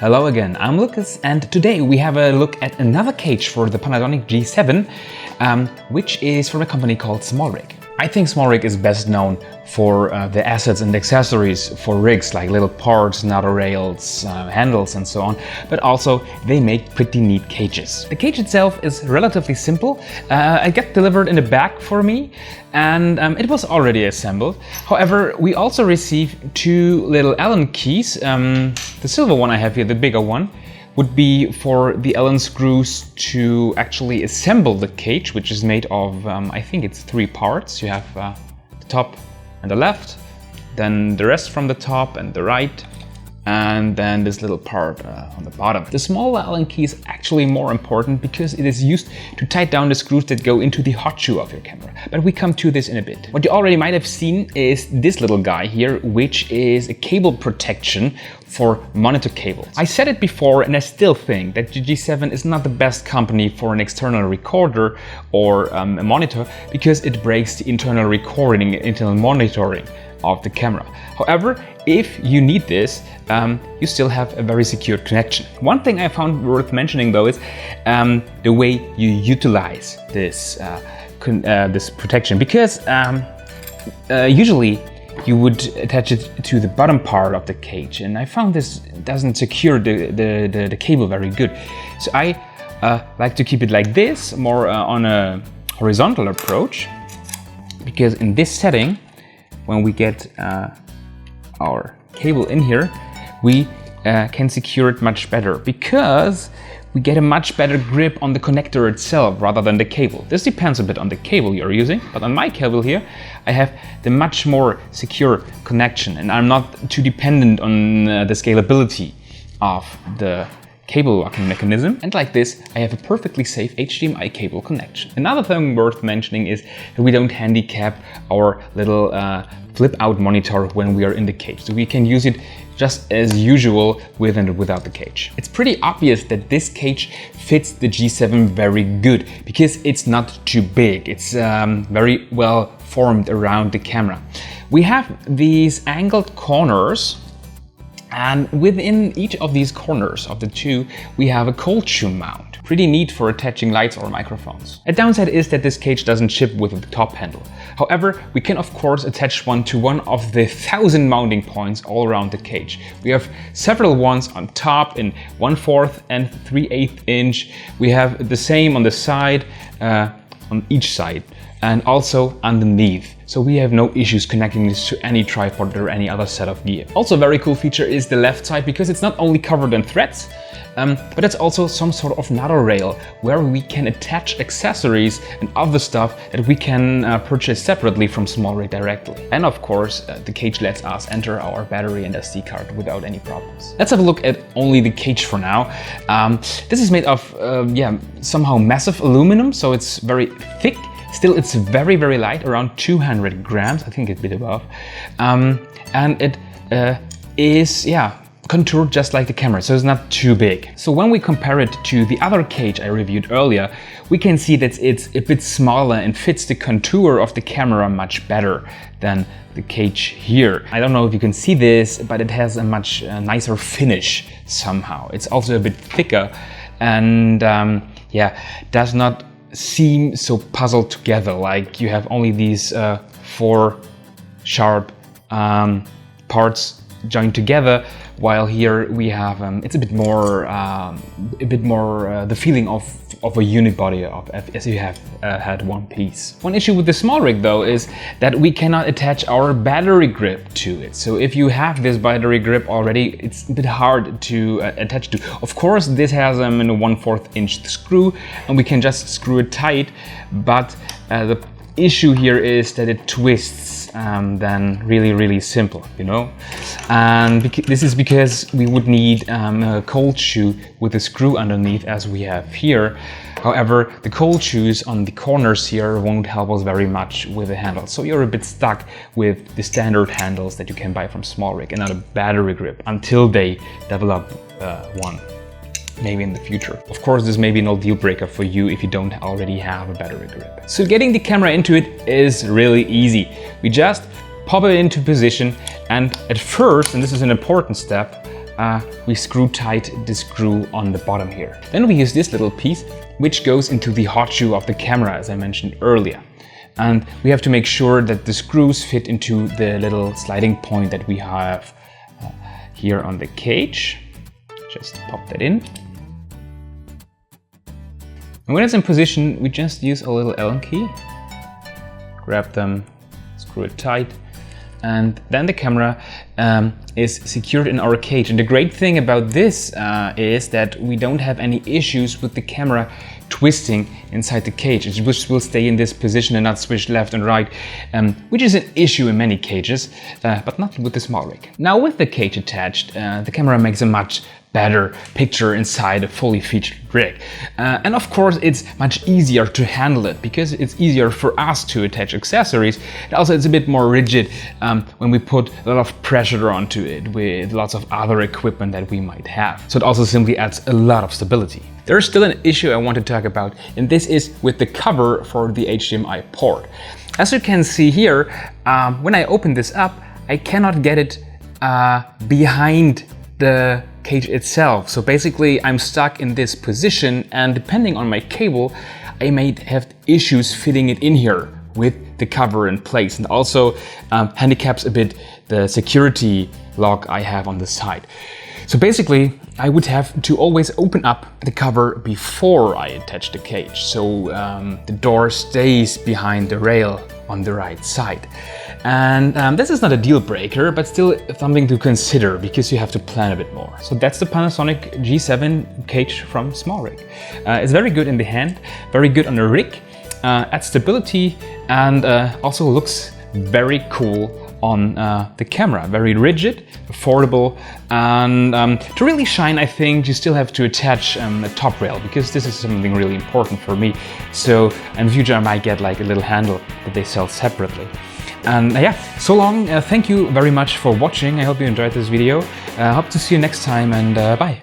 Hello again, I'm Lucas, and today we have a look at another cage for the Panasonic G7, which is from a company called SmallRig. I think SmallRig is best known for the assets and accessories for rigs, like little parts, knotted rails, handles and so on, but also they make pretty neat cages. The cage itself is relatively simple. It got delivered in a bag for me, and it was already assembled. However, we also received two little Allen keys. The silver one I have here, the bigger one, would be for the Allen screws to actually assemble the cage, which is made of, I think it's 3 parts. You have the top and the left, then the rest from the top and the right, and then this little part on the bottom. The smaller Allen key is actually more important because it is used to tighten down the screws that go into the hot shoe of your camera. But we come to this in a bit. What you already might have seen is this little guy here, which is a cable protection for monitor cables. I said it before, and I still think that the G7 is not the best company for an external recorder or a monitor, because it breaks the internal recording, internal monitoring of the camera. However, if you need this, you still have a very secure connection. One thing I found worth mentioning though is the way you utilize this this protection, because usually you would attach it to the bottom part of the cage, and I found this doesn't secure the cable very good. So I like to keep it like this, more on a horizontal approach, because in this setting, when we get our cable in here, we can secure it much better, because we get a much better grip on the connector itself rather than the cable. This depends a bit on the cable you're using, but on my cable here, I have the much more secure connection, and I'm not too dependent on the scalability of the cable locking mechanism. And like this, I have a perfectly safe HDMI cable connection. Another thing worth mentioning is that we don't handicap our little flip out monitor when we are in the cage. So we can use it just as usual with and without the cage. It's pretty obvious that this cage fits the G7 very good, because it's not too big. It's very well formed around the camera. We have these angled corners, and within each of these corners of the two, we have a cold shoe mount. Pretty neat for attaching lights or microphones. A downside is that this cage doesn't ship with the top handle. However, we can of course attach one to one of the 1,000 mounting points all around the cage. We have several ones on top in 1/4 and 3/8 inch. We have the same on the side, on each side, and also underneath. So we have no issues connecting this to any tripod or any other set of gear. Also, a very cool feature is the left side, because it's not only covered in threads, but it's also some sort of knotted rail where we can attach accessories and other stuff that we can purchase separately from SmallRig directly. And of course, the cage lets us enter our battery and SD card without any problems. Let's have a look at only the cage for now. This is made of somehow massive aluminum, so it's very thick. Still, it's very, very light, around 200 grams, I think a bit above. And it is, contoured just like the camera, so it's not too big. So when we compare it to the other cage I reviewed earlier, we can see that it's a bit smaller and fits the contour of the camera much better than the cage here. I don't know if you can see this, but it has a much nicer finish somehow. It's also a bit thicker, and does not seem so puzzled together, like you have only these 4 sharp parts joined together, while here we have it's a bit more the feeling of a unibody, as you have had one piece. One issue with the SmallRig though is that we cannot attach our battery grip to it. So if you have this battery grip already, it's a bit hard to attach to. Of course, this has a 1/4 inch screw, and we can just screw it tight, but the issue here is that it twists then really simple, you know. And this is because we would need a cold shoe with a screw underneath, as we have here. However, the cold shoes on the corners here won't help us very much with the handle, so you're a bit stuck with the standard handles that you can buy from SmallRig and not a battery grip until they develop one. Maybe in the future. Of course, this may be no deal breaker for you if you don't already have a battery grip. So getting the camera into it is really easy. We just pop it into position, and at first, and this is an important step, we screw tight the screw on the bottom here. Then we use this little piece, which goes into the hot shoe of the camera, as I mentioned earlier. And we have to make sure that the screws fit into the little sliding point that we have here on the cage. Just pop that in. And when it's in position, we just use a little Allen key. Grab them, screw it tight, and then the camera is secured in our cage. And the great thing about this is that we don't have any issues with the camera twisting inside the cage. It will stay in this position and not switch left and right, which is an issue in many cages, but not with the SmallRig. Now with the cage attached, the camera makes a much better picture inside a fully featured rig. And of course it's much easier to handle it because it's easier for us to attach accessories. And also it's a bit more rigid when we put a lot of pressure onto it with lots of other equipment that we might have. So it also simply adds a lot of stability. There's still an issue I want to talk about, and this is with the cover for the HDMI port. As you can see here, when I open this up, I cannot get it behind the cage itself. So basically I'm stuck in this position, and depending on my cable, I may have issues fitting it in here with the cover in place, and also handicaps a bit the security lock I have on the side. So basically I would have to always open up the cover before I attach the cage, so the door stays behind the rail on the right side. And this is not a deal breaker, but still something to consider because you have to plan a bit more. So that's the Panasonic G7 Cage from SmallRig. It's very good in the hand, very good on the rig, adds stability, and also looks very cool on the camera. Very rigid, affordable, and to really shine, I think you still have to attach a top rail, because this is something really important for me. So in future I might get like a little handle that they sell separately. And yeah, so long. Thank you very much for watching. I hope you enjoyed this video. Hope to see you next time, and bye.